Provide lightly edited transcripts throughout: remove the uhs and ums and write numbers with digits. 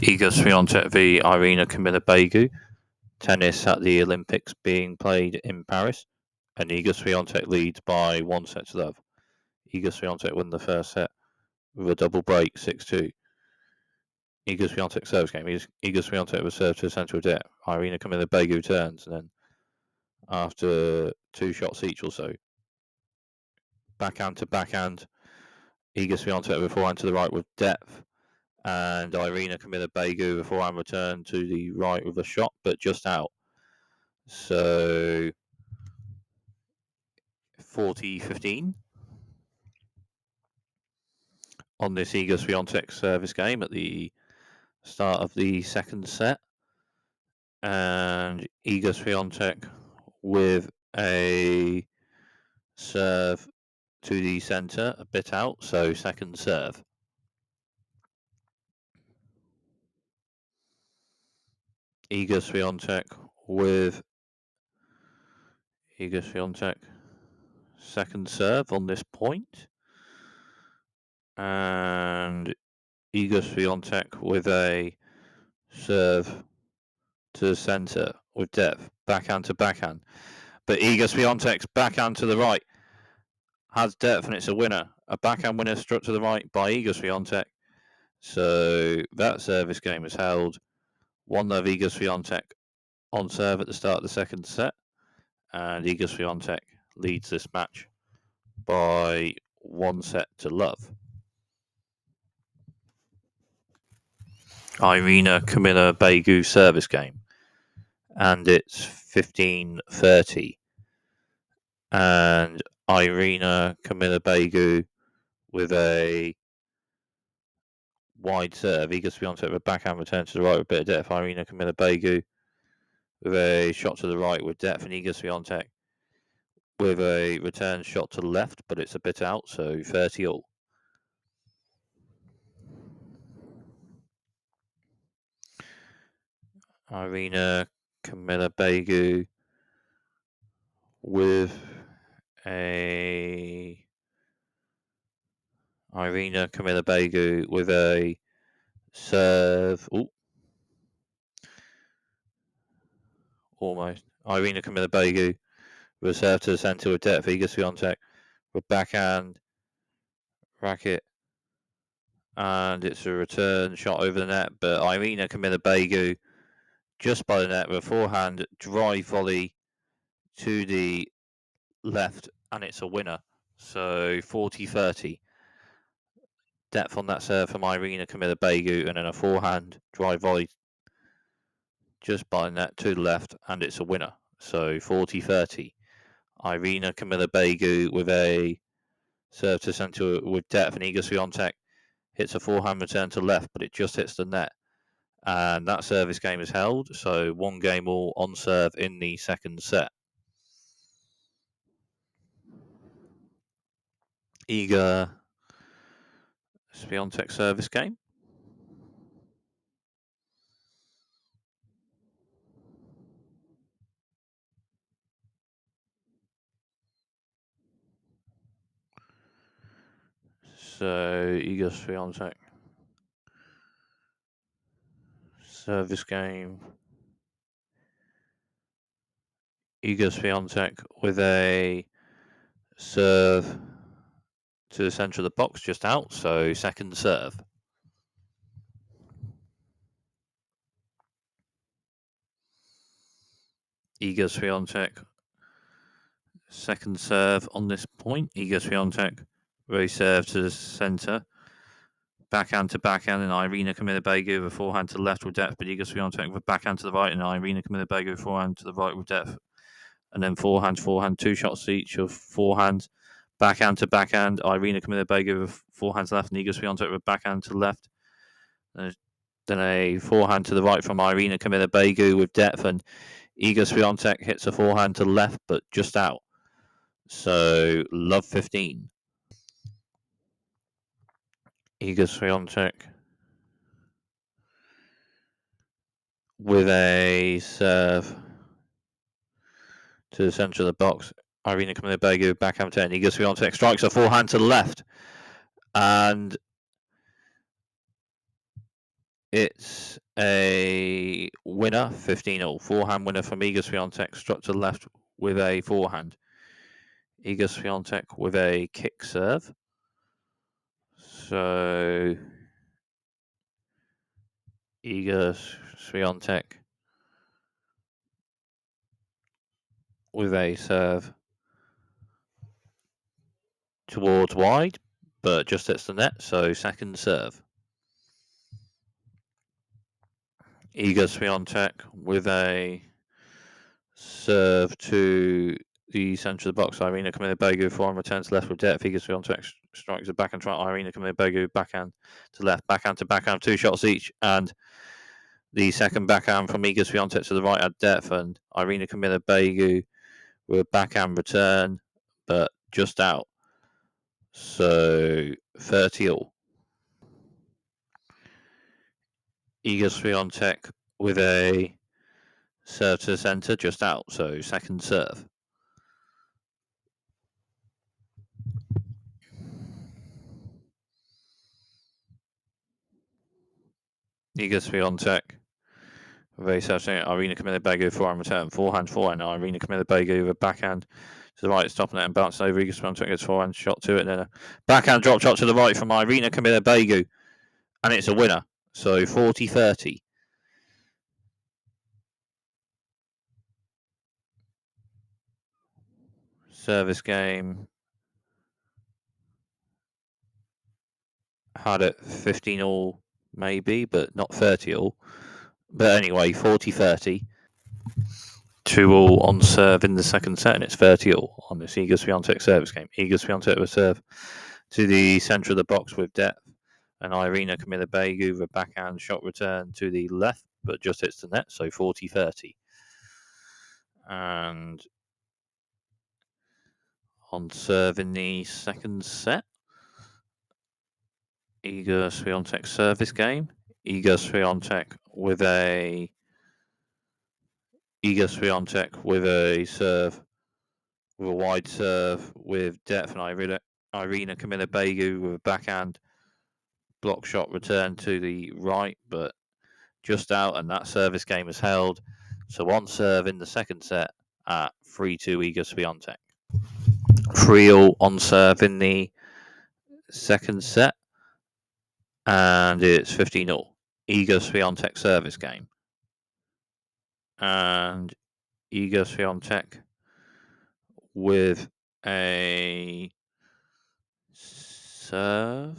Iga Swiatek v Irina Camelia Begu. Tennis at the Olympics being played in Paris, and Iga Swiatek leads by 1-0. Iga Swiatek won the first set with a double break, 6-2. Iga Swiatek serves game. Iga Swiatek was served to the centre of net. Irina Camelia Begu turns, and then after 2 shots each or so, backhand to backhand, Iga Swiatek with forehand to the right with depth, and Irina Camelia Begu with forehand return to the right with a shot, but just out. So 40-15 on this Iga Swiatek service game at the start of the second set. And Iga Swiatek with a serve to the centre, a bit out, so second serve. Iga Swiatek with second serve on this point. And Iga Swiatek with a serve to the centre with depth, backhand to backhand. But Iga Swiatek's backhand to the right has depth, and it's a winner. A backhand winner struck to the right by Iga Swiatek. So that service game is held 1-0 Iga Swiatek on serve at the start of the second set, and Iga Swiatek leads this match by 1-0. Irina Camelia Begu service game, and it's 15-30. And Irina Camelia Begu with a wide serve. Iga Swiatek with a backhand return to the right with a bit of depth. Irina Camelia Begu with a shot to the right with depth, and Iga Swiatek with a return shot to the left, but it's a bit out, so 30 all. Irina Camelia Begu with a serve. Ooh. Almost. Irina Camelia Begu with a serve to the centre with depth. Iga Swiatek with backhand racket, and it's a return shot over the net, but Irina Camelia Begu just by the net with a forehand drive volley to the left, and it's a winner. So 40-30. Depth on that serve from Irina Camelia Begu, and then a forehand drive volley just by the net to the left, and it's a winner. So 40-30. Irina Camelia Begu with a serve to centre with depth, and Iga Swiatek hits a forehand return to left, but it just hits the net. And that service game is held, so 1 game all on serve in the second set. Iga Swiatek service game. So Iga Swiatek service game. Iga Swiatek with a serve to the centre of the box, just out, so second serve. Iga Swiatek second serve on this point. Iga Swiatek very serve to the centre, backhand to backhand, and Irina Camelia Begu with a forehand to the left with depth, but Iga Swiatek with a backhand to the right, and Irina Camelia Begu with forehand to the right with depth, and then forehand, 2 shots each of forehand, backhand to backhand. Irina Camelia Begu with forehand to left, and Iga Swiatek with backhand to the left. Then a forehand to the right from Irina Camelia Begu with depth, and Iga Swiatek hits a forehand to the left, but just out. So love 15. Iga Swiatek with a serve to the centre of the box. Irina Camelia Begu backhand 10. Iga Swiatek strikes a forehand to the left, and It's a winner, 15-all. Forehand winner from Iga Swiatek, struck to the left with a forehand. Iga Swiatek with a kick serve. So Iga Swiatek with a serve towards wide, but just hits the net, so second serve. Iga Swiatek with a serve to the centre of the box. Irina Camelia Begu forehand returns left with depth. Iga Swiatek strikes a backhand try. Irina Camelia Begu backhand to left, backhand to backhand, 2 shots each, and the second backhand from Iga Swiatek to the right at depth, and Irina Camelia Begu with a backhand return, but just out. So 30-all. Iga Swiatek with a serve to the centre, just out. So second serve. Iga Swiatek with a serve to Irina Camelia Begu forehand return, forehand. Irina Camelia Begu with a backhand to the right, stopping it and bouncing over. Iga Swiatek gets forehand shot to it, and then a backhand drop shot to the right from Irina Camelia Begu, and it's a winner. So 40-30. Service game had it 15-all maybe, but not 30-all. But anyway, 40-30. 2-all on serve in the second set, and it's 30-all on this Iga Swiatek service game. Iga Swiatek will serve to the centre of the box with depth, and Irina Camelia Begu with a backhand shot return to the left, but just hits the net, so 40-30. And on serve in the second set, Iga Swiatek service game. Iga Swiatek with a serve, with a wide serve with depth, and Irina Camelia Begu with a backhand block shot return to the right, but just out, and that service game is held. So on serve in the second set at 3-2 Iga Swiatek. 3-all on serve in the second set, and it's 15-all. Iga Swiatek service game. And Iga Swiatek with a serve.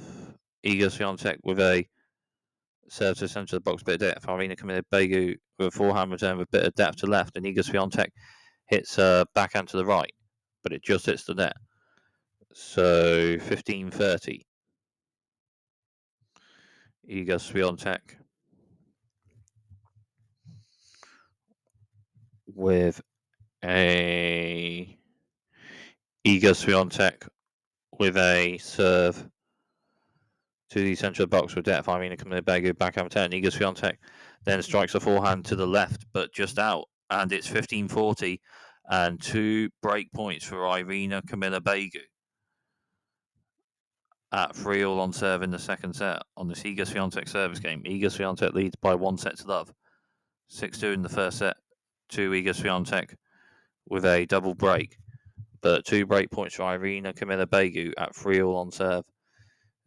Iga Swiatek with a serve to the centre of the box, bit of depth. Irina Camelia Begu with a forehand return with a bit of depth to left, and Iga Swiatek hits a backhand to the right, but it just hits the net. So 15-30. Iga Swiatek with a serve to the centre of the box with depth. Irina Camelia Begu backhand return. Iga Swiatek then strikes a forehand to the left, but just out, and it's 15-40, and 2 break points for Irina Camelia Begu at 3-all on serve in the second set on this Iga Swiatek service game. Iga Swiatek leads by 1 set to love. 6-2 in the first set to Iga Swiatek with a double break, but 2 break points for Irina Camelia Begu at 3-all on serve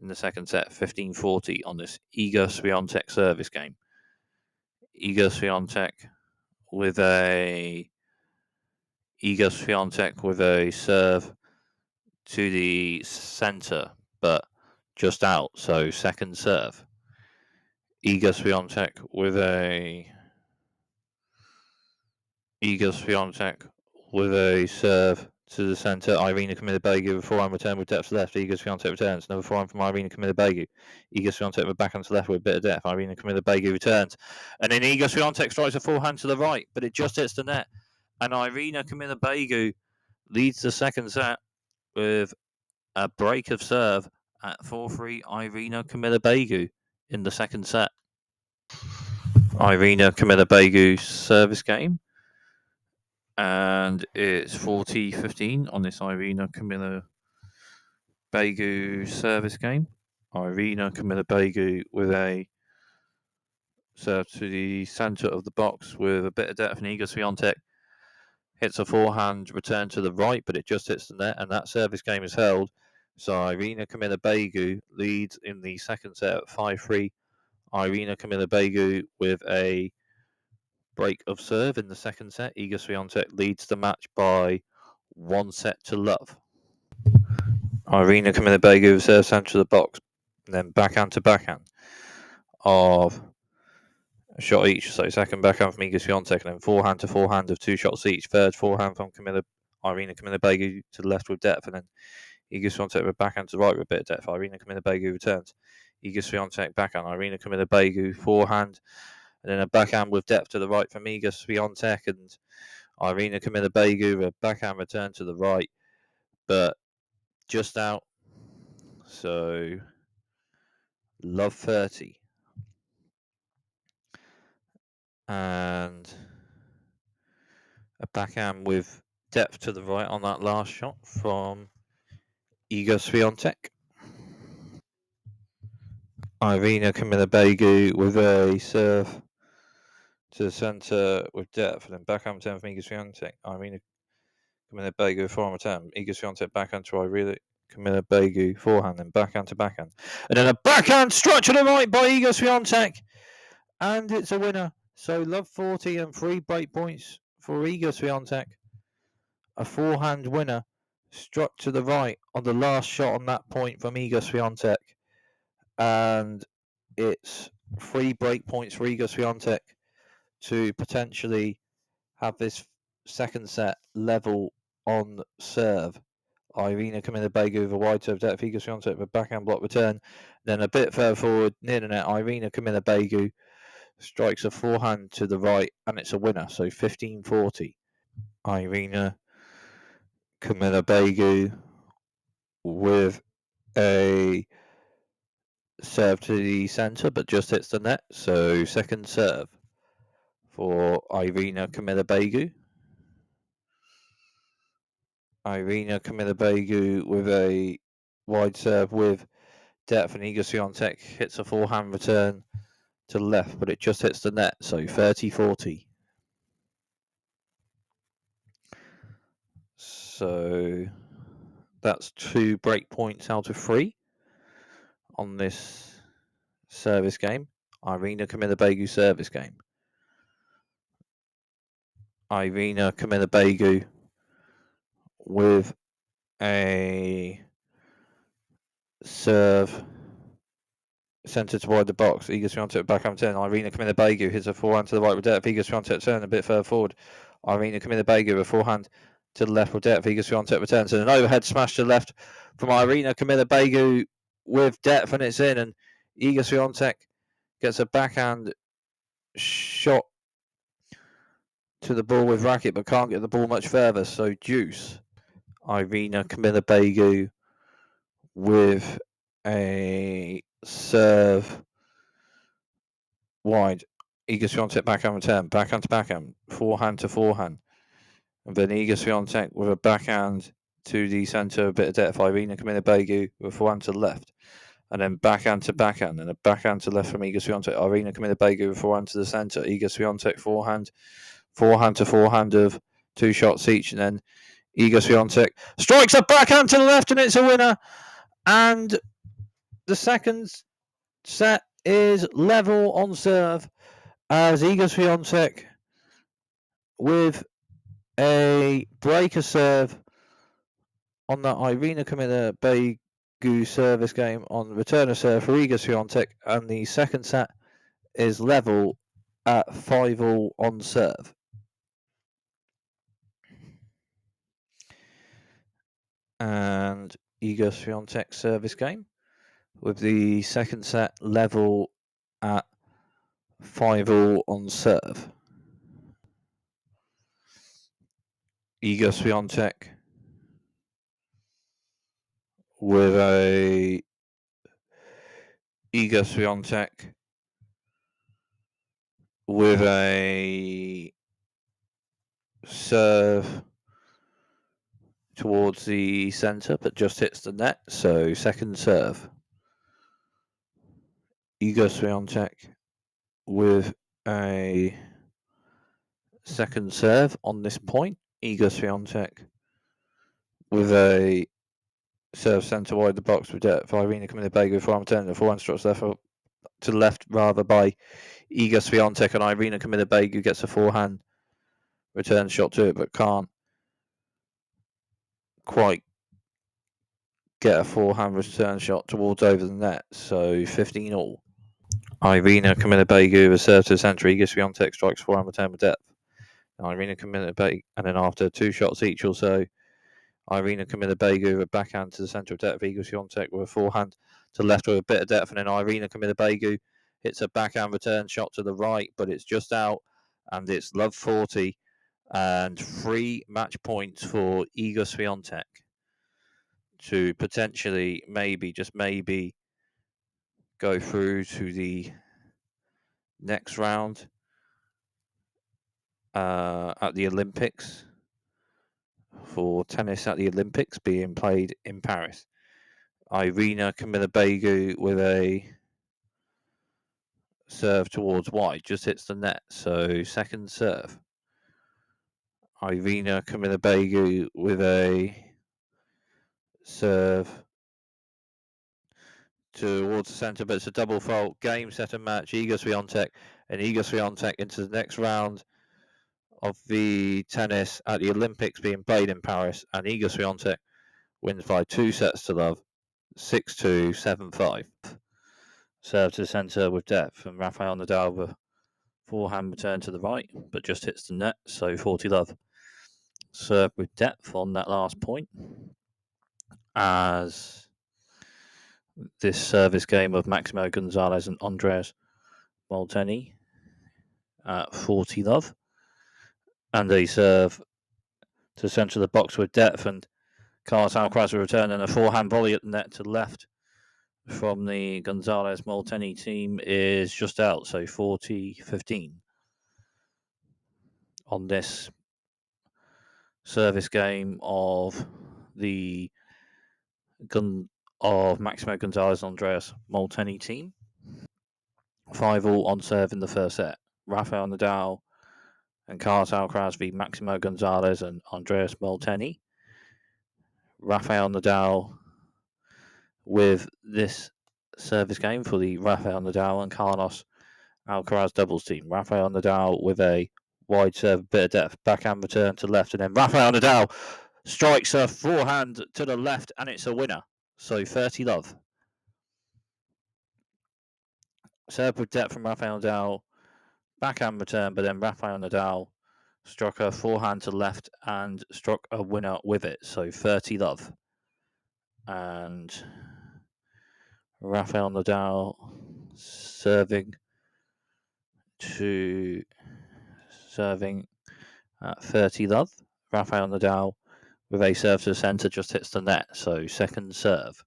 in the second set, 15-40 on this Iga Swiatek service game. Iga Swiatek with a serve to the centre, but just out, so second serve. Iga Swiatek with a serve to the centre. Irina Camelia Begu with forehand return with depth to left. Iga Swiatek returns. Another forehand from Irina Camelia Begu. Iga Swiatek with backhand to left with a bit of depth. Irina Camelia Begu returns. And then Iga Swiatek strikes a forehand to the right, but it just hits the net. And Irina Camelia Begu leads the second set with a break of serve at 4-3 Irina Camelia Begu in the second set. Irina Camelia Begu's service game. And it's 40-15 on this Irina Camelia Begu service game. Irina Camelia Begu with a serve to the centre of the box with a bit of depth, and Iga Swiatek hits a forehand return to the right, but it just hits the net, and that service game is held. So Irina Camelia Begu leads in the second set at 5-3. Irina Camelia Begu with a break of serve in the second set. Iga Swiatek leads the match by 1-0. Irina Camelia Begu serves centre of the box, and then backhand to backhand of a shot each. So second backhand from Iga Swiatek, and then forehand to forehand of 2 shots each. Third forehand from Irina Camelia Begu to the left with depth, and then Iga Swiatek with backhand to the right with a bit of depth. Irina Camelia Begu returns. Iga Swiatek backhand. Irina Camelia Begu forehand, and then a backhand with depth to the right from Iga Swiatek, and Irina Camelia Begu with a backhand return to the right, but just out. So love 30. And a backhand with depth to the right on that last shot from Iga Swiatek. Irina Camelia Begu with a serve to the centre with depth, and then backhand return from Iga Swiatek. Irina Camelia Begu forehand return. Iga Swiatek backhand to Irina Camelia Begu forehand, then backhand to backhand. And then a backhand strike to the right by Iga Swiatek. And it's a winner. So love 40 and 3 break points for Iga Swiatek. A forehand winner struck to the right on the last shot on that point from Iga Swiatek. And it's 3 break points for Iga Swiatek to potentially have this second set level on serve. Irina Camelia Begu with a wide serve depth, Iga Swiatek with a backhand block return. Then a bit further forward near the net, Irina Camelia Begu strikes a forehand to the right, and it's a winner. So 15-40. Irina Camelia Begu with a serve to the centre, but just hits the net. So second serve for Irina Camelia Begu. Irina Camelia Begu with a wide serve with depth, and Iga Swiatek hits a forehand return to the left, but it just hits the net. So 30-40. So that's 2 break points out of 3 on this service game. Irina Camelia Begu service game. Irina Camelia Begu with a serve centre toward the box. Iga Swiatek backhand turn. Irina Camelia Begu hits a forehand to the right with depth. Iga Swiatek turn a bit further forward. Irina Camelia Begu with a forehand to the left with depth. Iga Swiatek returns, and an overhead smash to the left from Irina Camelia Begu with depth, and it's in. And Iga Swiatek gets a backhand shot to the ball with racket, but can't get the ball much further. So deuce. Irina Camelia Begu with a serve wide. Iga Swiatek backhand return, backhand to backhand, forehand to forehand. And then Iga Swiatek with a backhand to the centre, a bit of depth. Irina Camelia Begu with a forehand to the left. And then backhand to backhand, and a backhand to left from Iga Swiatek. Irina Camelia Begu with a forehand to the centre. Iga Swiatek forehand to forehand of 2 shots each. And then Iga Swiatek strikes a backhand to the left, and it's a winner. And the second set is level on serve as Iga Swiatek with a breaker serve on that Irina Camelia Begu service game on returner serve for Iga Swiatek, and the second set is level at 5-all on serve. And Iga Swiatek service game with the second set level at 5-all on serve. Iga Swiatek with a serve towards the centre, but just hits the net. So second serve. Iga Swiatek with a second serve on this point. Iga Swiatek with a serve centre wide the box with depth. Irina Camelia Begu forehand return. The forehand strokes left to the left rather by Iga Swiatek, and Irina Camelia Begu gets a forehand return shot to it, but can't quite get a forehand return shot towards over the net. So 15 all. Irina Camelia Begu with serve to the centre. Iga Swiatek strikes forehand return with depth. Irina Camelia Begu, and then after 2 shots each or so, Irina Camelia Begu with a backhand to the centre of depth. Iga Swiatek with a forehand to the left with a bit of depth, and then Irina Camelia Begu hits a backhand return shot to the right, but it's just out, and it's love 40, and 3 match points for Iga Swiatek to potentially, maybe, just maybe, go through to the next round at the Olympics, for tennis at the Olympics being played in Paris. Irina Camelia Begu with a serve towards wide, just hits the net, so second serve. Irina Camelia Begu with a serve towards the centre, but it's a double fault. Game, set and match. Iga Swiatek, and Iga Swiatek into the next round of the tennis at the Olympics being played in Paris, and Iga Swiatek wins by 2 sets to love, 6-2, 7-5. Serve to the centre with depth, and Rafael Nadal with forehand return to the right, but just hits the net, so 40 love. Serve with depth on that last point, as this service game of Maximo Gonzalez and Andres Molteni at 40 love, and they serve to the centre of the box with depth, and Carlos Alcaraz will return, and a forehand volley at the net to the left from the Gonzalez Molteni team is just out, so 40-15 on this service game of the Maximo Gonzalez and Andreas Molteni team. 5 all on serve in the first set. Rafael Nadal and Carlos Alcaraz v Maximo Gonzalez and Andreas Molteni. Rafael Nadal with this service game for the Rafael Nadal and Carlos Alcaraz doubles team. Rafael Nadal with a wide serve, bit of depth, backhand return to left, and then Rafael Nadal strikes a forehand to the left, and it's a winner. So 30 love. Serve with depth from Rafael Nadal, backhand return, but then Rafael Nadal struck a forehand to left and struck a winner with it. So 30 love. And Rafael Nadal serving at 30 love. Rafael Nadal with a serve to the centre just hits the net. So second serve.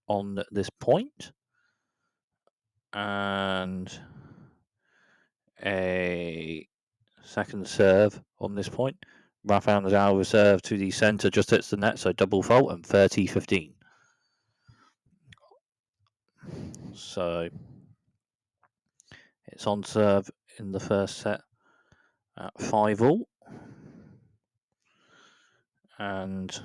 On this point. And a second serve on this point. Rafael Nadal with serve to the centre just hits the net, so double fault, and 30-15. So it's on serve in the first set at 5 all. And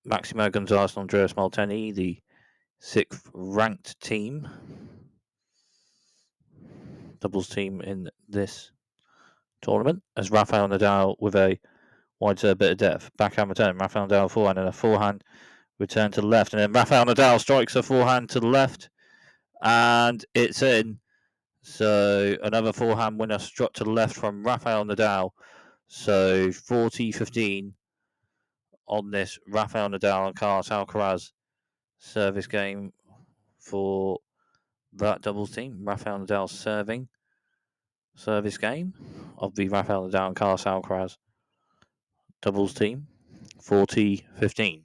Maximo Gonzalez and Andreas Molteni, the 6th ranked team, doubles team in this tournament, as Rafael Nadal with a wide serve, bit of depth, backhand return, Rafael Nadal forehand, and a forehand return to the left, and then Rafael Nadal strikes a forehand to the left, and it's in. So another forehand winner struck to the left from Rafael Nadal. So 40-15 on this Rafael Nadal and Carlos Alcaraz service game for that doubles team. Rafael Nadal service game of the Rafael Nadal and Carlos Alcaraz doubles team, 40-15.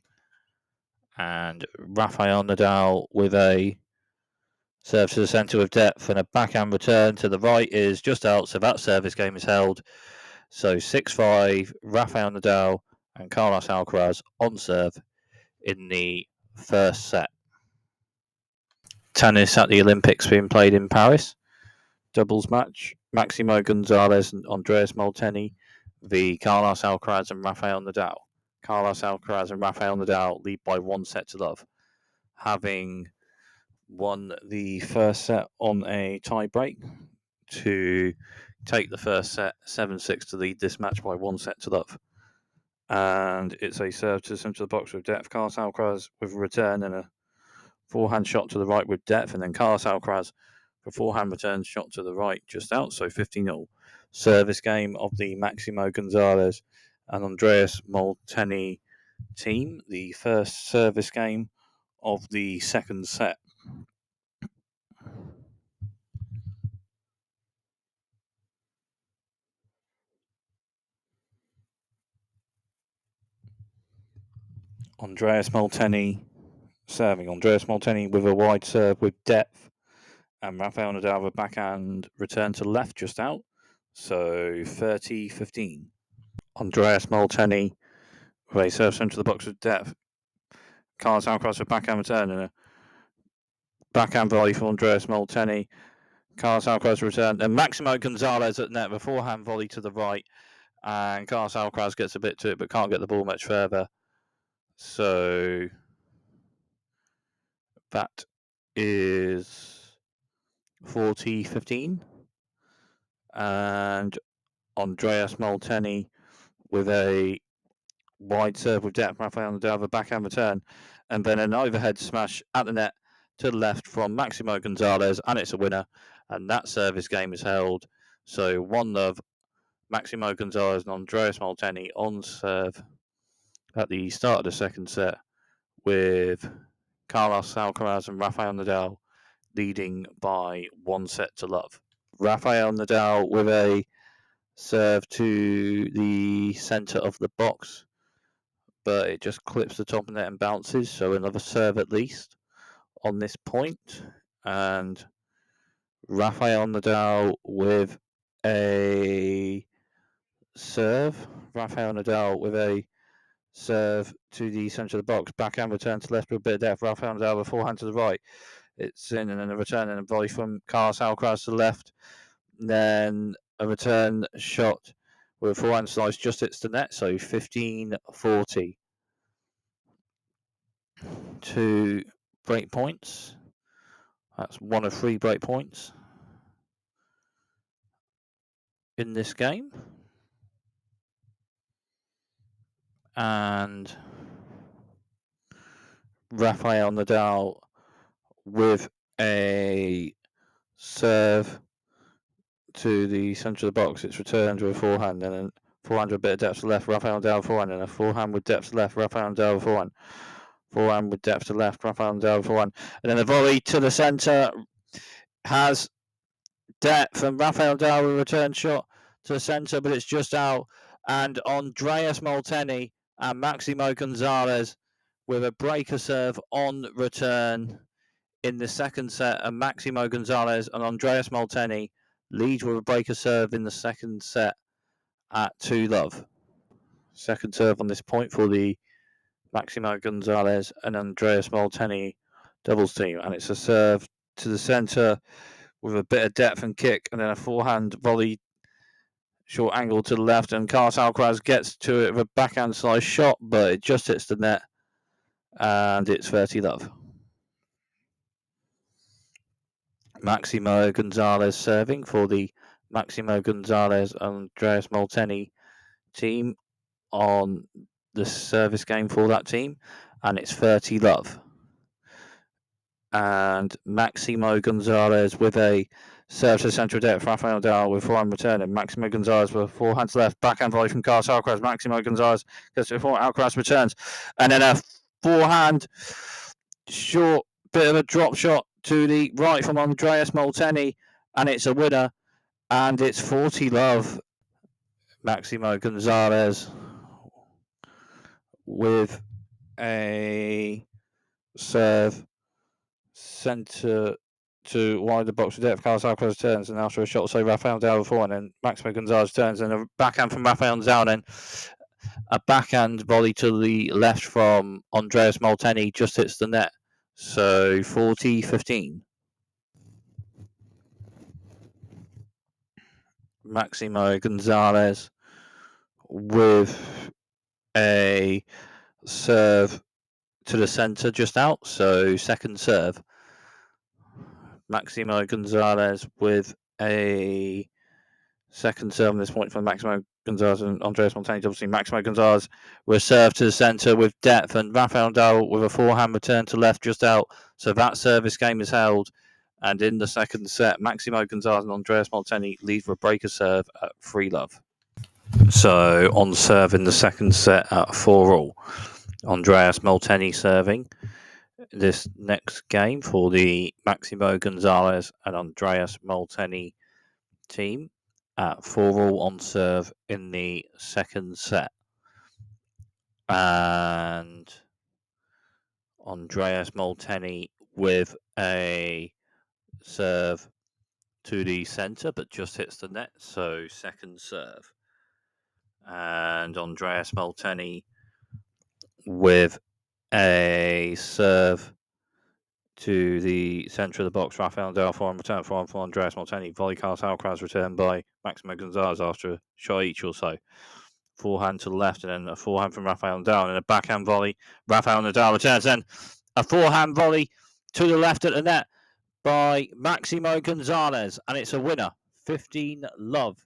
And Rafael Nadal with a serve to the centre with depth, and a backhand return to the right is just out, so that service game is held. So 6-5, Rafael Nadal and Carlos Alcaraz on serve in the first set. tennis at the Olympics being played in Paris. Doubles match: Maximo Gonzalez and Andreas Molteni v Carlos Alcaraz and Rafael Nadal. Carlos Alcaraz and Rafael Nadal lead by 1-0, having won the first set on a tie break to take the first set 7-6 to lead this match by 1-0. And it's a serve to the centre of the box with depth. Carlos Alcaraz with a return and a forehand shot to the right with depth, and then Carlos Alcaraz for forehand return shot to the right just out, so 15-0. Service game of the Maximo Gonzalez and Andreas Molteni team, the first service game of the second set. Andreas Molteni serving. Andreas Molteni with a wide serve with depth, and Rafael Nadal with backhand return to left just out, so 30-15. Andreas Molteni with a serve centre to the box with depth. Carlos Alcaraz with backhand return and a backhand volley from Andreas Molteni. Carlos Alcaraz return, and Maximo Gonzalez at net, a forehand volley to the right, and Carlos Alcaraz gets a bit to it but can't get the ball much further. So that is 40-15. And Andreas Molteni with a wide serve with depth, Rafael Nadal with a backhand return, and then an overhead smash at the net to the left from Maximo Gonzalez, and it's a winner. And that service game is held. So 1-0, Maximo Gonzalez and Andreas Molteni on serve at the start of the second set, with Carlos Alcaraz and Rafael Nadal leading by 1-0. Rafael Nadal with a serve to the centre of the box, but it just clips the top of the net and bounces, so another serve at least on this point. And Rafael Nadal with a serve. Rafael Nadal with a serve to the centre of the box. Backhand return to left with a bit of depth. Rafael Nadal with forehand to the right. It's in, and then a return and a volley from Carlos Alcaraz to the left. Then a return shot with a forehand slice just hits the net, so 15-40. 2 break points. That's one of 3 break points in this game. And Rafael Nadal with a serve to the centre of the box. It's returned with a forehand, and then forehand with a bit of depth to left. Rafael Nadal forehand, and a forehand with depth to left. Rafael Nadal forehand. Forehand with depth to left. Rafael Nadal forehand. And then the volley to the centre has depth, and Rafael Nadal with a return shot to the centre, but it's just out. And Andreas Molteni and Maximo Gonzalez with a breaker serve on return in the second set, and Maximo Gonzalez and Andreas Molteni lead with a breaker serve in the second set at 2-0. Second serve on this point for the Maximo Gonzalez and Andreas Molteni doubles team, and it's a serve to the centre with a bit of depth and kick, and then a forehand volley short angle to the left, and Carlos Alcaraz gets to it with a backhand slice shot, but it just hits the net, and it's 30-0. Maximo Gonzalez serving for the Maximo Gonzalez and Andreas Molteni team on the service game for that team, and it's 30-0. And Maximo Gonzalez with a serve to the central depth. Rafael Nadal with forehand return, and Maximo Gonzalez with forehand to left. Backhand volley from Carlos Alcaraz. Maximo Gonzalez gets to before Alcaraz returns, and then a forehand short bit of a drop shot to the right from Andreas Molteni, and it's a winner, and it's 40-0. Maximo Gonzalez with a serve centre to wide the box with depth. Carlos Alcaraz turns, and after a shot, so Rafael Nadal before, and then Maximo Gonzalez turns, and a backhand from Rafael Nadal, and a backhand volley to the left from Andreas Molteni just hits the net. So 40-15. Maximo Gonzalez with a serve to the centre just out, so second serve. Maximo Gonzalez with a second serve on this point from Maximo Gonzalez and Andreas Molteni. Obviously, Maximo Gonzalez was served to the centre with depth, and Rafael Nadal with a forehand return to left just out. So that service game is held. And in the second set, Maximo Gonzalez and Andreas Molteni lead for a breaker serve at 3-love. So on serve in the second set at 4-all. Andreas Molteni serving this next game for the Maximo Gonzalez and Andreas Molteni team at 4-all on serve in the second set. And Andreas Molteni with a serve to the centre, but just hits the net, so second serve. And Andreas Molteni with a serve to the centre of the box. Rafael Nadal forehand return for Andreas Molteni. Volley cast Alcaraz return by Maximo Gonzalez after a shot each or so. Forehand to the left, and then a forehand from Rafael Nadal, and a backhand volley. Rafael Nadal returns, then a forehand volley to the left at the net by Maximo Gonzalez, and it's a winner. 15-love.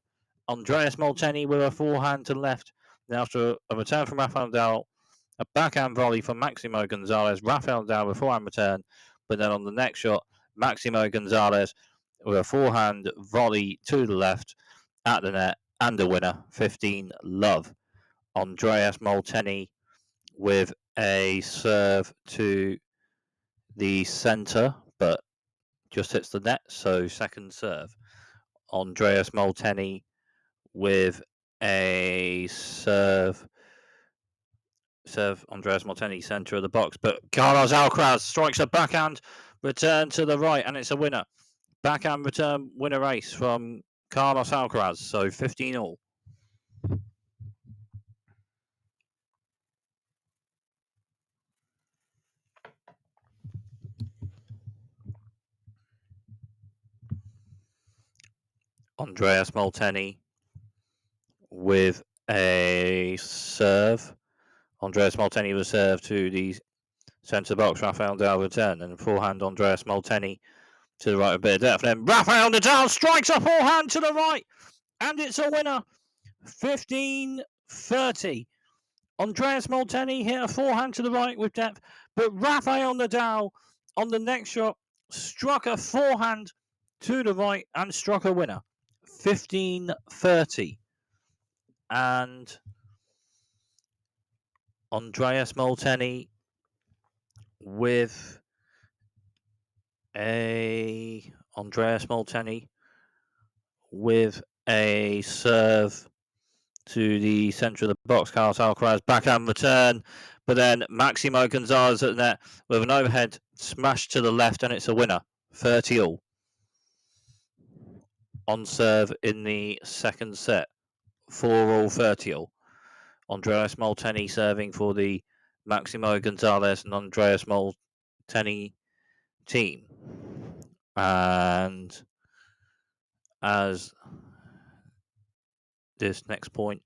Andreas Molteni with a forehand to the left. Then after a return from Rafael Nadal, a backhand volley from Maximo Gonzalez. Rafael Nadal with a forehand return, but then on the next shot, Maximo Gonzalez with a forehand volley to the left at the net, and a winner. 15-love. Andreas Molteni with a serve to the centre, but just hits the net, so second serve. Andreas Molteni with a serve. Andreas Molteni, centre of the box, but Carlos Alcaraz strikes a backhand return to the right, and it's a winner. Backhand return winner ace from Carlos Alcaraz, so 15-all. Andreas Molteni with a serve. Andreas Molteni was served to the centre box. Rafael Nadal return, and forehand Andreas Molteni to the right, a bit of depth. Then Rafael Nadal strikes a forehand to the right, and it's a winner. 15-30. Andreas Molteni hit a forehand to the right with depth, but Rafael Nadal on the next shot struck a forehand to the right and struck a winner. 15-30. And Andreas Molteni with a serve to the centre of the box. Carlos Alcaraz backhand return, but then Maximo Gonzalez at the net with an overhead smash to the left, and it's a winner. 30-all. On serve in the second set. 4-all, 30-all. Andreas Molteni serving for the Maximo Gonzalez and Andreas Molteni team. And as this next point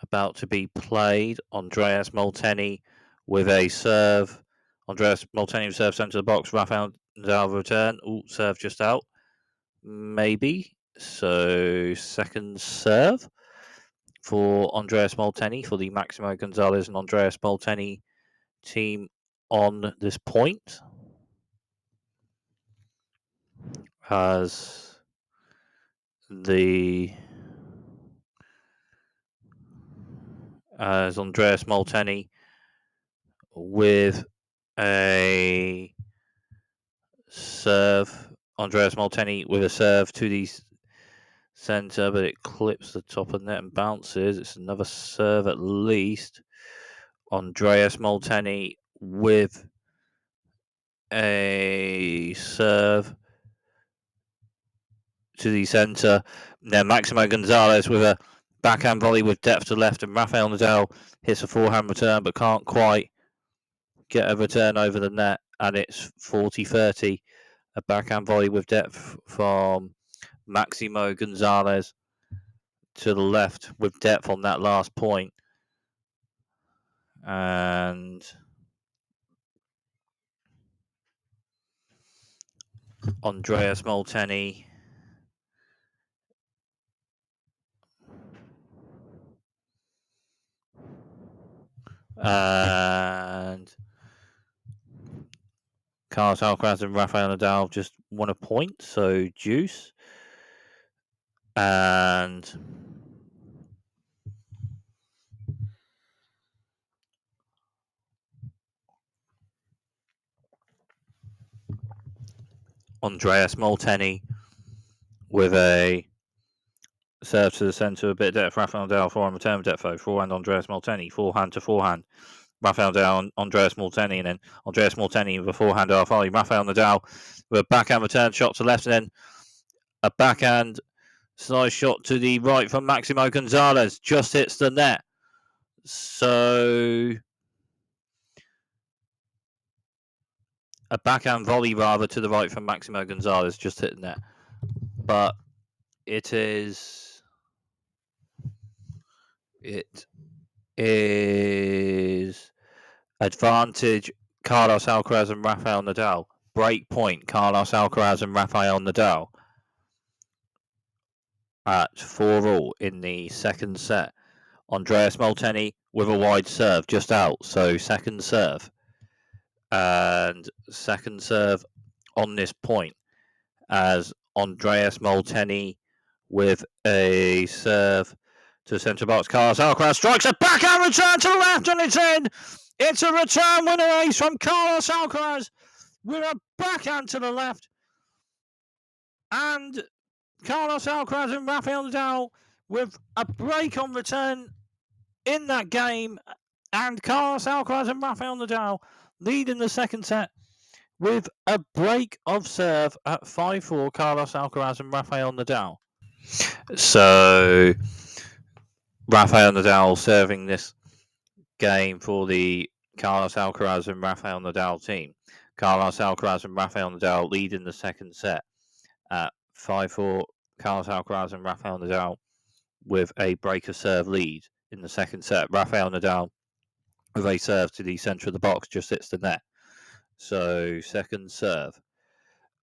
about to be played, Andreas Molteni with a serve. Andreas Molteni serve centre of the box. Rafael Nadal return. Serve just out. Maybe. So second serve for Andreas Molteni for the Maximo Gonzalez and Andreas Molteni team on this point. As Andreas Molteni with a serve. Andreas Molteni with a serve to the centre, but it clips the top of the net and bounces. It's another serve at least. Andreas Molteni with a serve to the centre. Then Maximo Gonzalez with a backhand volley with depth to left, and Rafael Nadal hits a forehand return but can't quite get a return over the net, and it's 40-30. A backhand volley with depth from Maximo Gonzalez to the left with depth on that last point. And Andreas Molteni and Carlos Alcaraz and Rafael Nadal just won a point, so juice. And Andreas Molteni with a serve to the centre, a bit of depth. Rafael Nadal, forehand return depth, forehand Andreas Molteni, forehand to forehand. Rafael Nadal, Andreas Molteni, and then Andreas Molteni with a forehand off volley. Rafael Nadal with a backhand return shot to left, and then a backhand slice shot to the right from Maximo Gonzalez. Just hits the net. So a backhand volley rather to the right from Maximo Gonzalez just hit the net. But it is advantage Carlos Alcaraz and Rafael Nadal. Break point Carlos Alcaraz and Rafael Nadal at 4-all in the second set. Andreas Molteni with a wide serve just out, so second serve. And second serve on this point as Andreas Molteni with a serve to centre box. Carlos Alcaraz strikes a backhand return to the left, and it's in. It's a return winner ace from Carlos Alcaraz with a backhand to the left. And Carlos Alcaraz and Rafael Nadal with a break on return in that game. And Carlos Alcaraz and Rafael Nadal lead in the second set with a break of serve at 5-4, Carlos Alcaraz and Rafael Nadal. So Rafael Nadal serving this game for the Carlos Alcaraz and Rafael Nadal team. Carlos Alcaraz and Rafael Nadal lead in the second set at 5-4. Carlos Alcaraz and Rafael Nadal with a break of serve lead in the second set. Rafael Nadal with a serve to the centre of the box just hits the net. So second serve.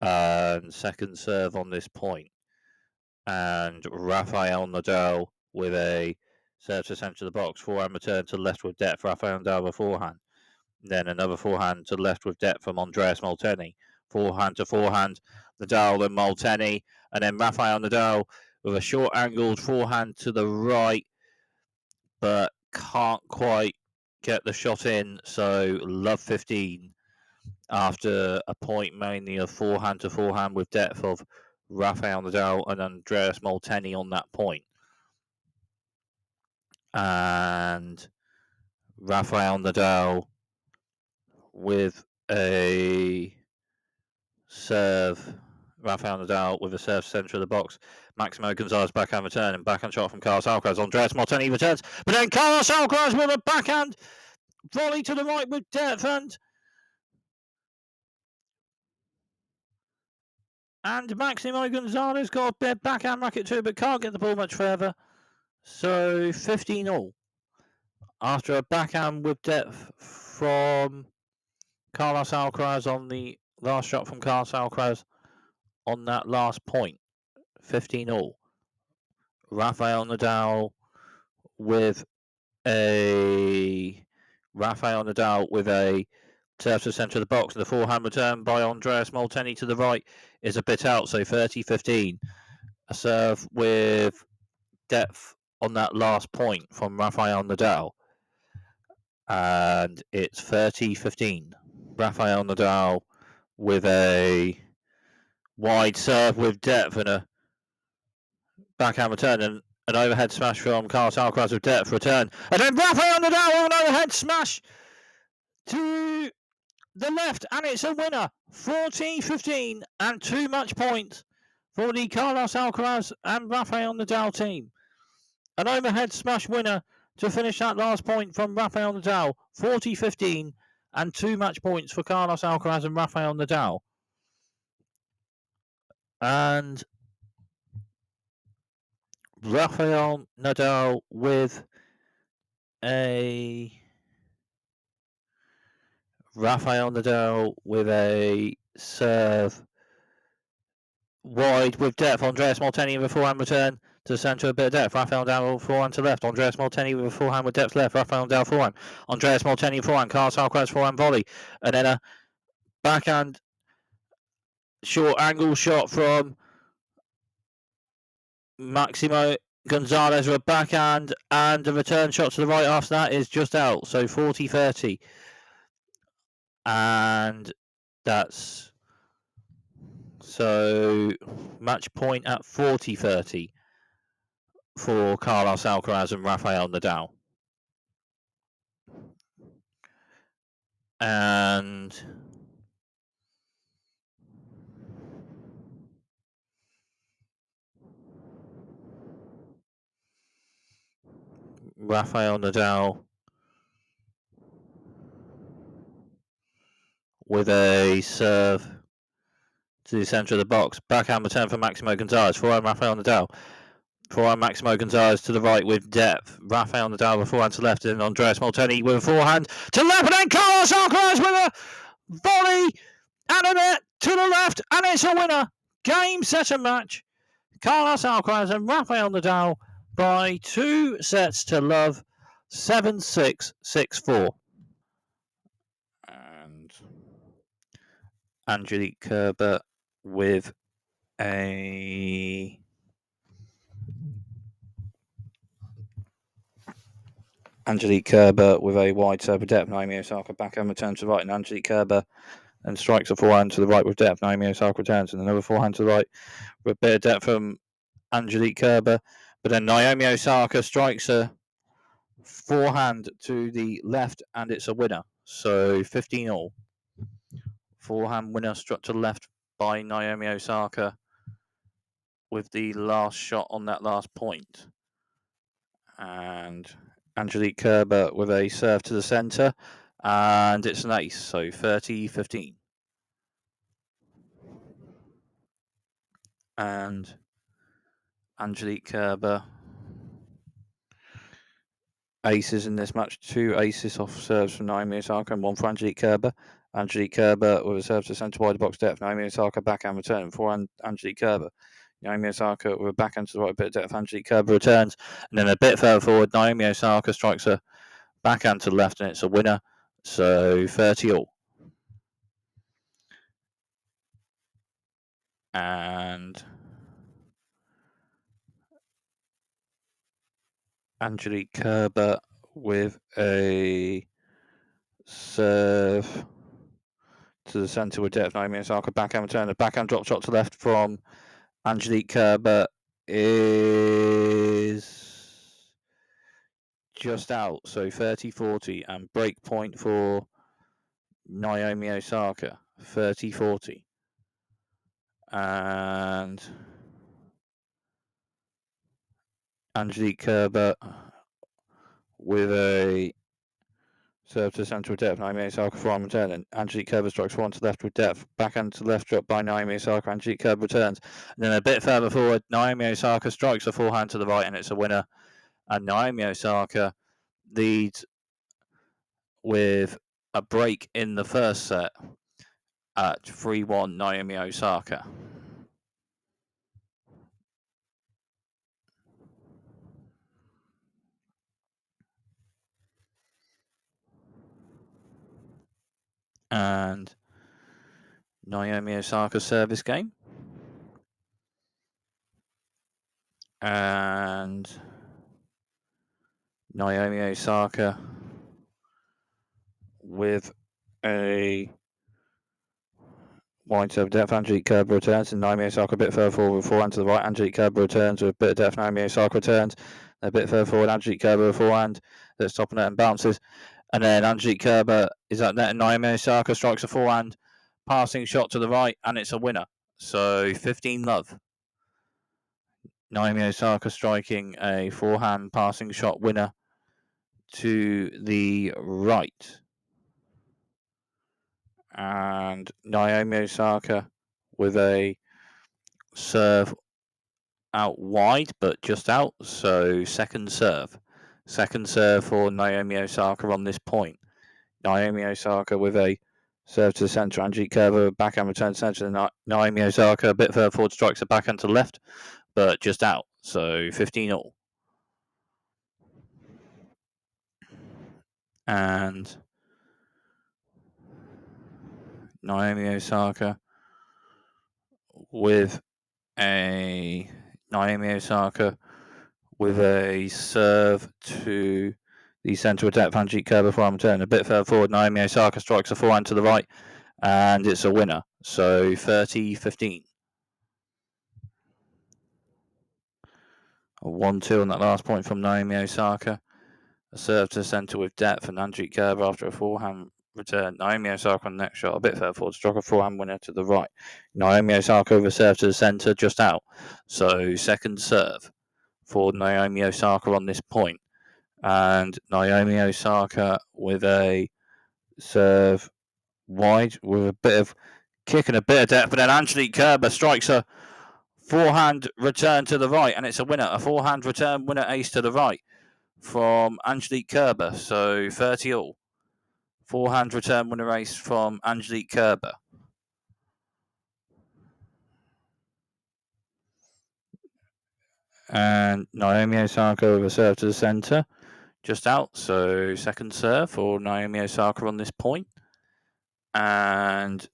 And second serve on this point. And Rafael Nadal with a serve to centre of the box. Forehand return to left with depth. Rafael Nadal with forehand. Then another forehand to left with depth from Andreas Molteni. Forehand to forehand. Nadal and Molteni. And then Rafael Nadal with a short angled forehand to the right. But can't quite get the shot in. So love 15 after a point mainly of forehand to forehand with depth of Rafael Nadal and Andreas Molteni on that point. And Rafael Nadal with a serve. Rafael Nadal with a serve centre of the box. Maximo Gonzalez backhand return and backhand shot from Carlos Alcaraz. Andreas Molteni returns, but then Carlos Alcaraz with a backhand volley to the right with depth and Maximo Gonzalez got a bit backhand racket too, but can't get the ball much further. So 15-all. After a backhand with depth from Carlos Alcaraz on the last shot from Carlos Alcaraz on that last point. 15-all. Rafael Nadal with a serve to the centre of the box, and the forehand return by Andreas Molteni to the right is a bit out, so 30-15. A serve with depth on that last point from Rafael Nadal, and it's 30-15. Rafael Nadal with a wide serve with depth and a backhand return, and an overhead smash from Carlos Alcaraz with depth return, and then Rafael Nadal with an overhead smash to the left, and it's a winner. 14-15 and too much points for the Carlos Alcaraz and Rafael Nadal team. An overhead smash winner to finish that last point from Rafael Nadal. 40-15 and too much points for Carlos Alcaraz and Rafael Nadal. And Rafael Nadal with a serve wide with depth. Andreas Molteni with a forehand return to the centre, a bit of depth. Rafael Nadal forehand to left. Andreas Molteni with a forehand with depth left. Rafael Nadal forehand. Andreas Molteni forehand. Carlos Alcaraz forehand volley. And then a backhand short angle shot from Maximo Gonzalez with a backhand, and the return shot to the right after that is just out. So 40-30. And that's so match point at 40-30 for Carlos Alcaraz and Rafael Nadal. And Rafael Nadal with a serve to the centre of the box. Backhand return for Maximo Gonzalez. Forehand Rafael Nadal. Forehand Maximo Gonzalez to the right with depth. Rafael Nadal with forehand to left, and Andreas Molteni with a forehand to left, and then Carlos Alcaraz with a volley and a net to the left, and it's a winner. Game, set, and match. Carlos Alcaraz and Rafael Nadal by 2 sets to love, 7-6, 6-4. And Angelique Kerber with a wide serve with depth. Naomi Osaka backhand returns to the right, and Angelique Kerber and strikes a forehand to the right with depth. Naomi Osaka returns, and another forehand to the right with a bit of depth from Angelique Kerber. But then Naomi Osaka strikes a forehand to the left, and it's a winner. So 15-all. Forehand winner struck to the left by Naomi Osaka with the last shot on that last point. And Angelique Kerber with a serve to the centre, and it's an ace, so 30-15. And Angelique Kerber aces in this match. 2 aces off serves from Naomi Osaka and 1 for Angelique Kerber. Angelique Kerber with a serve to centre wide box depth. Naomi Osaka backhand return for Angelique Kerber. Naomi Osaka with a backhand to the right, bit of depth. Angelique Kerber returns, and then a bit further forward, Naomi Osaka strikes a backhand to the left, and it's a winner. So 30-all. And Angelique Kerber with a serve to the centre with depth. Naomi Osaka backhand return. A backhand drop shot to left from Angelique Kerber is just out. So 30-40, and break point for Naomi Osaka. 30-40. And Angelique Kerber with a serve to the centre with depth. Naomi Osaka forehand return, and Angelique Kerber strikes forehand to left with depth. Backhand to left drop by Naomi Osaka. Angelique Kerber returns, and then a bit further forward, Naomi Osaka strikes a forehand to the right, and it's a winner. And Naomi Osaka leads with a break in the first set at 3-1 Naomi Osaka. And Naomi Osaka service game. And Naomi Osaka with a wide serve depth. Angelique Kerber returns, and Naomi Osaka a bit further forward, forehand to the right. Angelique Kerber returns with a bit of depth. Naomi Osaka returns a bit further forward. Angelique Kerber forehand that's top of net and bounces. And then Angelique Kerber is at net, and Naomi Osaka strikes a forehand passing shot to the right, and it's a winner. So 15-love. Naomi Osaka striking a forehand passing shot winner to the right. And Naomi Osaka with a serve out wide, but just out. So second serve. Second serve for Naomi Osaka on this point. Naomi Osaka with a serve to the centre. Angelique Kerber backhand return to centre. Naomi Osaka a bit further forward, strikes a backhand to left, but just out. So 15 all. And Naomi Osaka with a serve to the centre attack. Angelique Kerber for return. A bit further forward. Naomi Osaka strikes a forehand to the right, and it's a winner. So 30-15. A 1-2 on that last point from Naomi Osaka. A serve to the centre with depth, and Angelique Kerber after a forehand return. Naomi Osaka on the next shot, a bit further forward, struck a forehand winner to the right. Naomi Osaka with a serve to the centre, just out. So second serve for Naomi Osaka on this point. And Naomi Osaka with a serve wide with a bit of kick and a bit of depth, but then Angelique Kerber strikes a forehand return to the right, and it's a winner. A forehand return winner ace to the right from Angelique Kerber. So 30 all. Forehand return winner ace from Angelique Kerber. And Naomi Osaka with a serve to the centre, just out. So second serve for Naomi Osaka on this point. And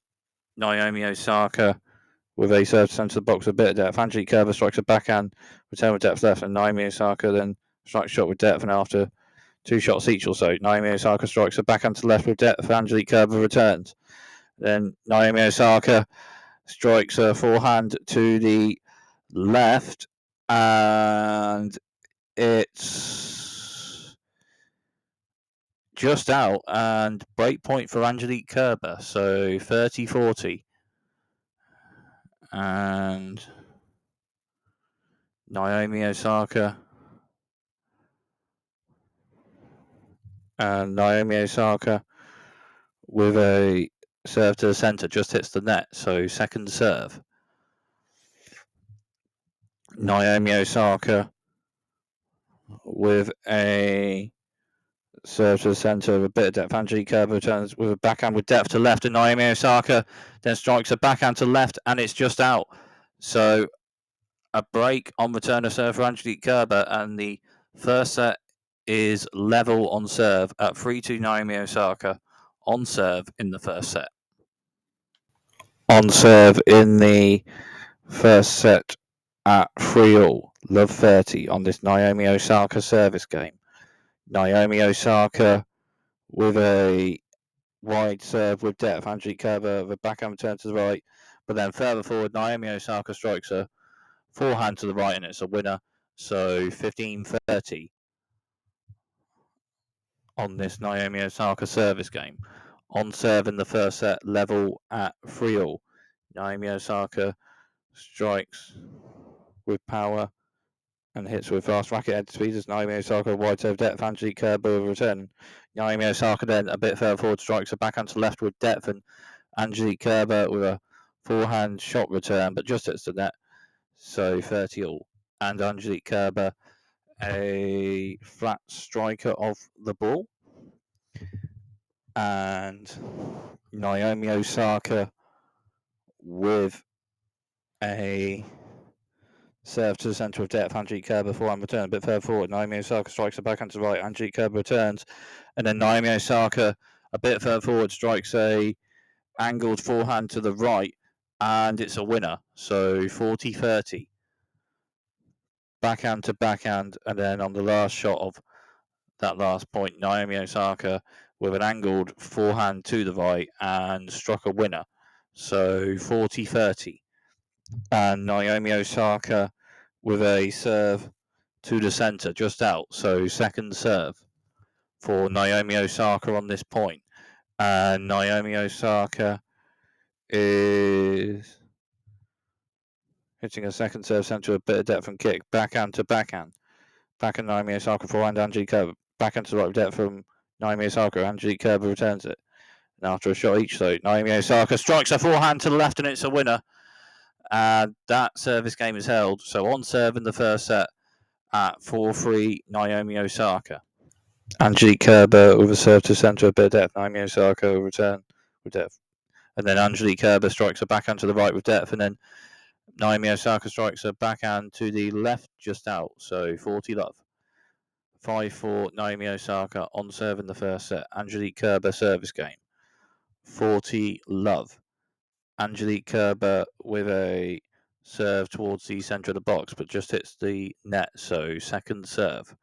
Naomi Osaka with a serve to centre of the box, a bit of depth. Angelique Kerber strikes a backhand, return with depth left, and Naomi Osaka then strikes a shot with depth, and after 2 shots each or so, Naomi Osaka strikes a backhand to left with depth. Angelique Kerber returns. Then Naomi Osaka strikes a forehand to the left, and it's just out, and break point for Angelique Kerber. So 30-40. And Naomi Osaka with a serve to the centre just hits the net. So second serve. Naomi Osaka with a serve to the centre with a bit of depth. Angelique Kerber returns with a backhand with depth to left, and Naomi Osaka then strikes a backhand to left, and it's just out. So a break on return of serve for Angelique Kerber, and the first set is level on serve at 3-2 Naomi Osaka on serve in the first set. On serve in the first set at 3-all, love 30 on this Naomi Osaka service game. Naomi Osaka with a wide serve with depth. Angelique Kerber with a backhand return to the right, but then further forward, Naomi Osaka strikes a forehand to the right, and it's a winner. So 15-30 on this Naomi Osaka service game. On serve in the first set, level at 3-all. Naomi Osaka strikes with power and hits with fast racket head speed as Naomi Osaka wide serve depth. Angelique Kerber with a return. Naomi Osaka then a bit further forward strikes a backhand to left with depth, and Angelique Kerber with a forehand shot return, but just hits the net. So 30 all. And Angelique Kerber, a flat striker of the ball. And Naomi Osaka with a serve to the centre of depth. Angelique Kerber forehand return a bit further forward. Naomi Osaka strikes a backhand to the right. Angelique Kerber returns, and then Naomi Osaka a bit further forward strikes a angled forehand to the right, and it's a winner. So 40-30. Backhand to backhand, and then on the last shot of that last point, Naomi Osaka with an angled forehand to the right and struck a winner. So 40-30. And Naomi Osaka with a serve to the centre, just out. So second serve for Naomi Osaka on this point. And Naomi Osaka is hitting a second serve centre, a bit of depth and kick, backhand to backhand. Backhand Naomi Osaka forehand Angelique Kerber. Backhand to the right with depth from Naomi Osaka. Angelique Kerber returns it. And after a shot each, though, Naomi Osaka strikes a forehand to the left, and it's a winner. And that service game is held. So on serve in the first set at 4-3, Naomi Osaka. Angelique Kerber with a serve to centre, a bit of depth. Naomi Osaka will return with depth. And then Angelique Kerber strikes a backhand to the right with depth. And then Naomi Osaka strikes a backhand to the left just out. So 40 love. 5-4, Naomi Osaka on serve in the first set. Angelique Kerber service game. 40 love. Angelique Kerber with a serve towards the centre of the box, but just hits the net. So second serve.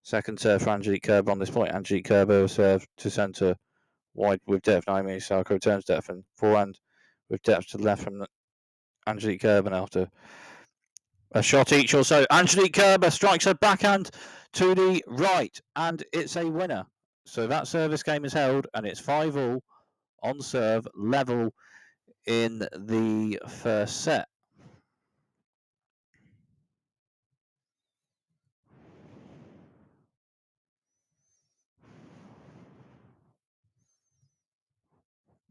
Second serve for Angelique Kerber on this point. Angelique Kerber will serve to centre wide with depth. Naomi Osaka returns depth and forehand with depth to the left from Angelique Kerber after a shot each or so. Angelique Kerber strikes a backhand to the right, and it's a winner. So that service game is held, and it's 5-all on serve, level in the first set.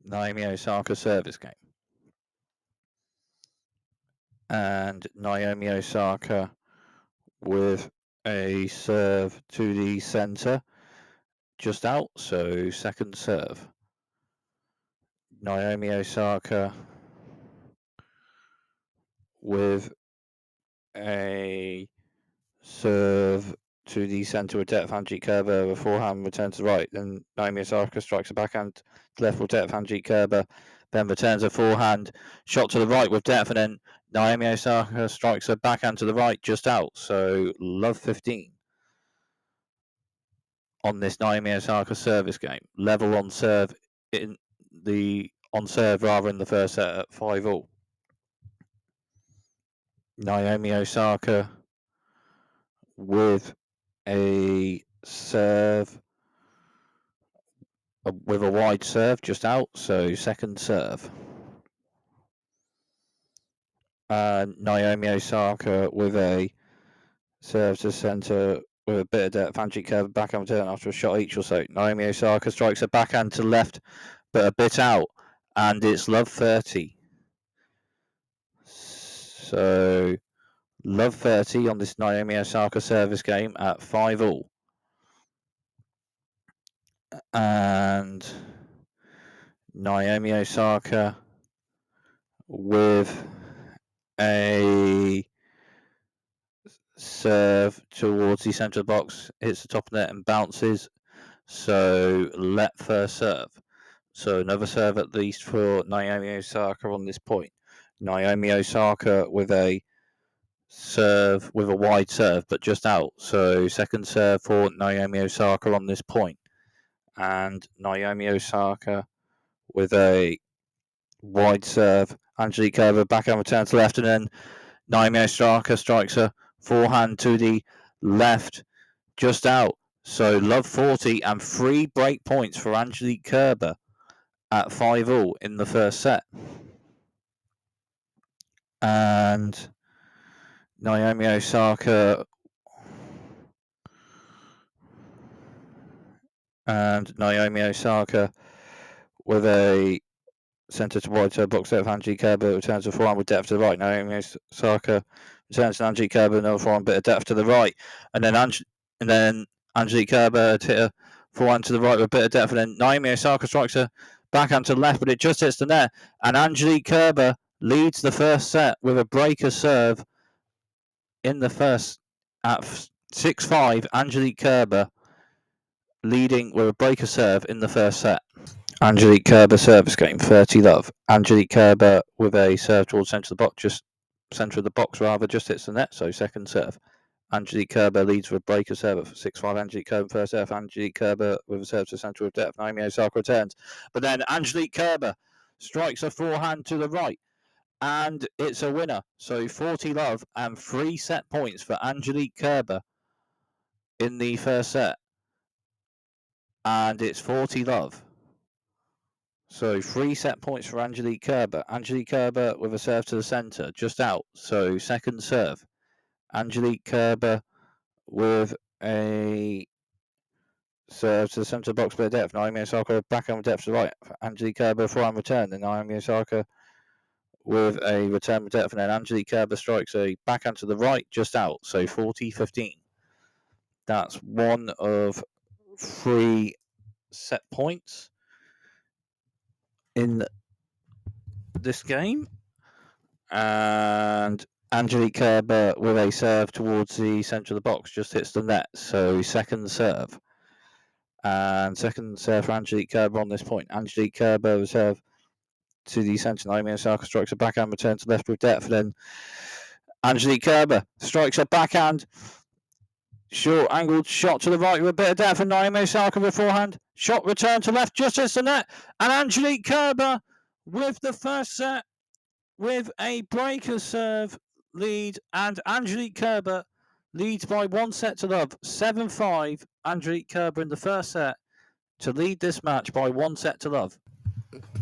Naomi Osaka service game. And Naomi Osaka with a serve to the centre, just out, so second serve. Naomi Osaka with a serve to the centre with depth. Angelique Kerber with forehand returns to the right. Then Naomi Osaka strikes a backhand to left with depth. Angelique Kerber then returns a forehand shot to the right with depth. And then Naomi Osaka strikes a backhand to the right just out. So love 15 on this Naomi Osaka service game. Level on serve in the first set at 5-all. Naomi Osaka with a serve with a wide serve just out, so second serve. Naomi Osaka with a serve to centre with a bit of depth. Angelique Kerber backhand return after a shot each or so. Naomi Osaka strikes a backhand to left, but a bit out, and it's love 30. So love 30 on this Naomi Osaka service game at 5-all. And Naomi Osaka with a serve towards the centre of the box, hits the top of the net and bounces. So let first serve. So another serve at least for Naomi Osaka on this point. Naomi Osaka with a serve with a wide serve, but just out. So second serve for Naomi Osaka on this point. And Naomi Osaka with a wide serve. Angelique Kerber backhand return to left, and then Naomi Osaka strikes a forehand to the left, just out. So love 40 and 3 break points for Angelique Kerber at 5-all in the first set. And Naomi Osaka with a centre to wide serve box set of Angelique Kerber returns the forehand with depth to the right. Naomi Osaka returns to Angelique Kerber, another forehand bit of depth to the right, and then Angelique Kerber hit a forehand to the right with a bit of depth, and then Naomi Osaka strikes a backhand to the left, but it just hits the net, and Angelique Kerber leads the first set with a breaker serve in the first at 6-5. Angelique Kerber leading with a breaker serve in the first set. Angelique Kerber service game, 30 love. Angelique Kerber with a serve towards centre of the box, just hits the net, so second serve. Angelique Kerber leads with a breaker serve at 6-5. Angelique Kerber first serve. Angelique Kerber with a serve to centre of depth. Naomi Osaka returns, but then Angelique Kerber strikes a forehand to the right, and it's a winner. So 40 love and 3 set points for Angelique Kerber in the first set, and it's 40 love. So 3 set points for Angelique Kerber. Angelique Kerber with a serve to the centre, just out. So second serve. Angelique Kerber with a serve to the centre box by depth. Naomi Osaka backhand with depth to the right. Angelique Kerber forehand return. Then Naomi Osaka with a return with depth, and then Angelique Kerber strikes a backhand to the right, just out. So 40-15. That's one of 3 set points in this game. And Angelique Kerber with a serve towards the centre of the box just hits the net. So second serve. And second serve for Angelique Kerber on this point. Angelique Kerber with serve to the centre. Naomi Osaka strikes a backhand return to left with depth. Then Angelique Kerber strikes a backhand. Short angled shot to the right with a bit of depth. And Naomi Osaka with forehand. Shot return to left just hits the net. And Angelique Kerber with the first set with a breaker serve lead. And Angelique Kerber leads by 1 set to love. 7-5. Angelique Kerber in the first set to lead this match by 1 set to love.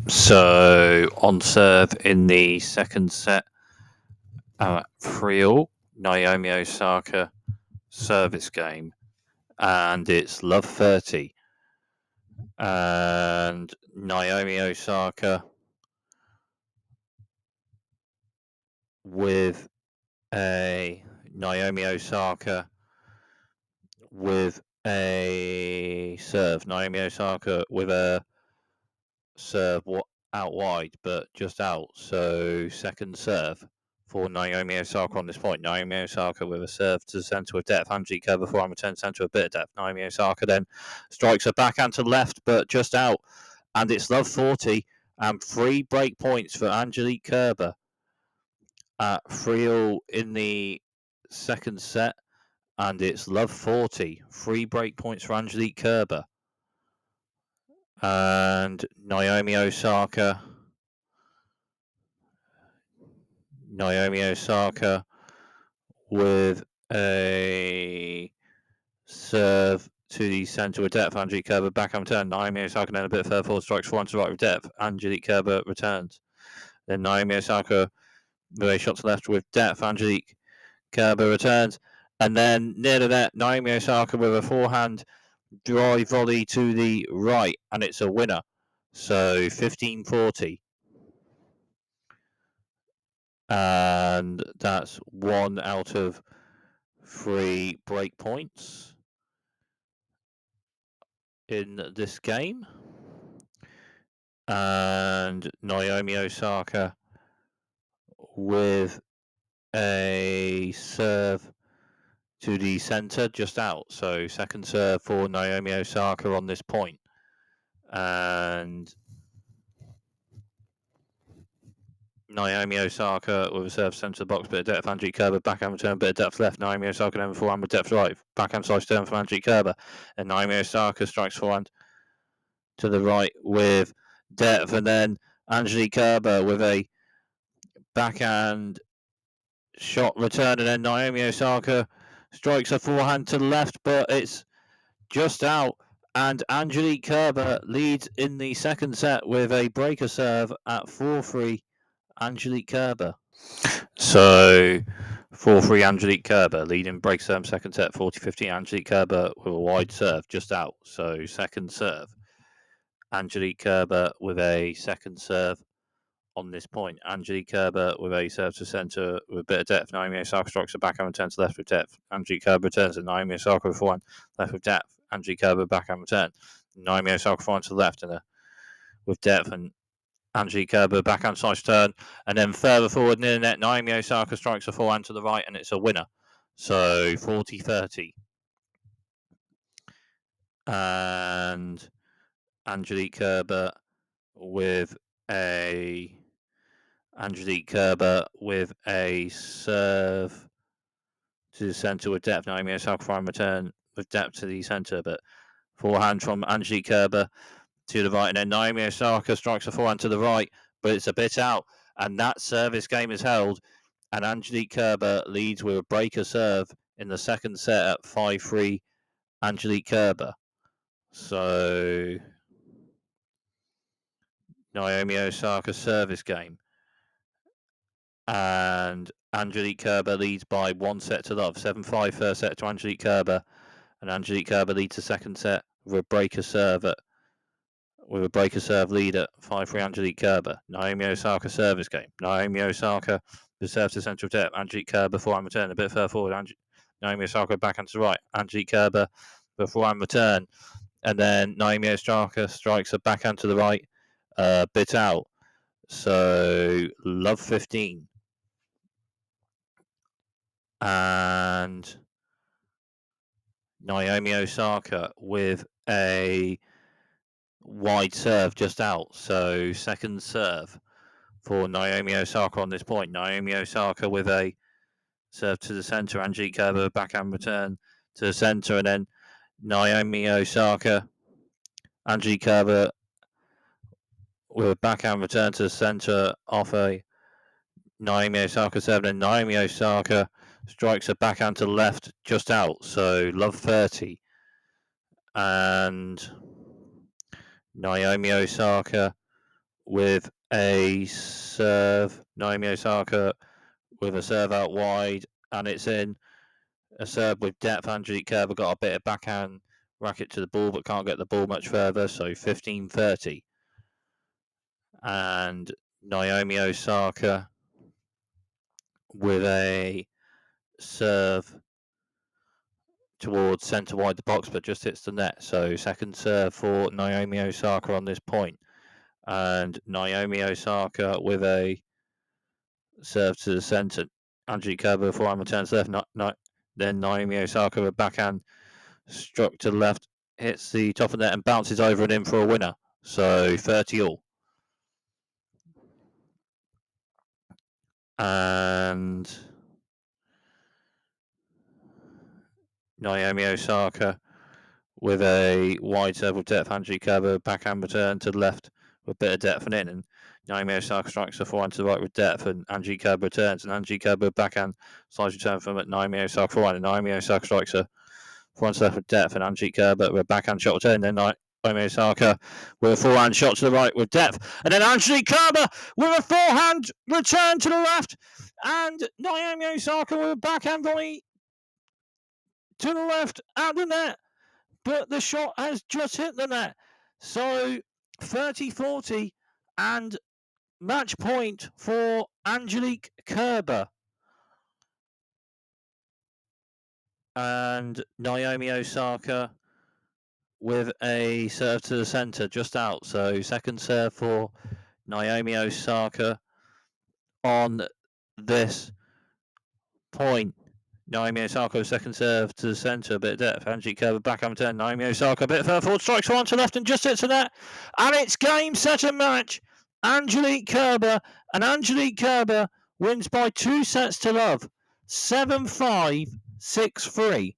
So on serve in the second set, 3-all, Naomi Osaka service game, and it's love 30. And Naomi Osaka with a serve. Naomi Osaka with a serve out wide, but just out. So second serve for Naomi Osaka on this point. Naomi Osaka with a serve to the centre of depth. Angelique Kerber before return centre a bit of depth. Naomi Osaka then strikes a backhand to left, but just out. And it's love 40 and 3 break points for Angelique Kerber at 3-all in the second set. And it's love 40. 3 break points for Angelique Kerber. And Naomi Osaka with a serve to the centre with depth. Angelique Kerber backhand return. Naomi Osaka then a bit further forward, strikes forehand to right with depth. Angelique Kerber returns. Then Naomi Osaka with a shot to left with depth. Angelique Kerber returns. And then near the net, Naomi Osaka with a forehand drive volley to the right, and it's a winner. So 15-40. And that's 1 out of 3 break points in this game. And Naomi Osaka with a serve to the centre, just out. So second serve for Naomi Osaka on this point. And Naomi Osaka with a serve centre of the box, bit of depth. Angelique Kerber backhand return, bit of depth left. Naomi Osaka then forehand with depth right. Backhand side turn from Angelique Kerber. And Naomi Osaka strikes forehand to the right with depth. And then Angelique Kerber with a backhand shot return. And then Naomi Osaka strikes a forehand to the left, but it's just out. And Angelique Kerber leads in the second set with a breaker serve at 4-3. Angelique Kerber. So 4-3 Angelique Kerber leading break serve second set 40-15. Angelique Kerber with a wide serve just out. So second serve. Angelique Kerber with a second serve on this point. Angelique Kerber with a serve to centre with a bit of depth. Naomi Osaka strikes a backhand return to left with depth. Angelique Kerber returns to Naomi Osaka with forehand left with depth. Angelique Kerber backhand return. Naomi Osaka forehand to the left and with depth, and Angelique Kerber backhand side turn, and then further forward near the net, Naomi Osaka strikes a forehand to the right, and it's a winner. So 40-30. And Angelique Kerber with a serve to the centre with depth. Naomi Osaka forehand return with depth to the centre, but forehand from Angelique Kerber to the right, and then Naomi Osaka strikes a forehand to the right, but it's a bit out, and that service game is held, and Angelique Kerber leads with a breaker serve in the second set at 5-3 Angelique Kerber. So Naomi Osaka service game, and Angelique Kerber leads by 1 set to love. 7-5 first set to Angelique Kerber, and Angelique Kerber leads the second set with a breaker serve at with a breaker serve lead at 5-3. Angelique Kerber. Naomi Osaka service game. Naomi Osaka the serve to central depth. Angelique Kerber forehand return a bit further forward. Naomi Osaka backhand to the right. Angelique Kerber the forehand return, and then Naomi Osaka strikes a backhand to the right, bit out. So love 15. And Naomi Osaka with a wide serve just out. So second serve for Naomi Osaka on this point. Naomi Osaka with a serve to the centre. Angelique Kerber backhand return to the centre, and then Naomi Osaka, Angelique Kerber with a backhand return to the centre off a Naomi Osaka serve, and Naomi Osaka strikes a backhand to the left just out. So love 30. And Naomi Osaka with a serve. Naomi Osaka with a serve out wide, and it's in. A serve with depth. Angelique Kerber got a bit of backhand racket to the ball, but can't get the ball much further. So 15-30. And Naomi Osaka with a serve towards centre wide the box, but just hits the net. So second serve for Naomi Osaka on this point. And Naomi Osaka with a serve to the centre. Angelique Kerber forehand returns left. Then Naomi Osaka with a backhand struck to the left, hits the top of the net and bounces over and in for a winner. So 30 all. And Naomi Osaka with a wide serve with depth. Angelique Kerber backhand return to the left with a bit of depth and in. And Naomi Osaka strikes the forehand to the right with depth. And Angelique Kerber returns. And Angelique Kerber backhand slides return from it. Naomi Osaka forehand. And Naomi Osaka strikes a forehand serve with depth. And Angelique Kerber with a backhand shot return. Then Naomi Osaka with a forehand shot to the right with depth. And then Angelique Kerber with a forehand return to the left. And Naomi Osaka with a backhand volley to the left at the net. But the shot has just hit the net. So 30-40 and match point for Angelique Kerber. And Naomi Osaka with a serve to the centre just out. So second serve for Naomi Osaka on this point. Naomi Osaka second serve to the centre, a bit of depth. Angelique Kerber backhand turn. Naomi Osaka a bit further forward, strikes one to left and just hits the net. And it's game, set and match. Angelique Kerber, and Angelique Kerber wins by 2 sets to love. 7-5, 6-3.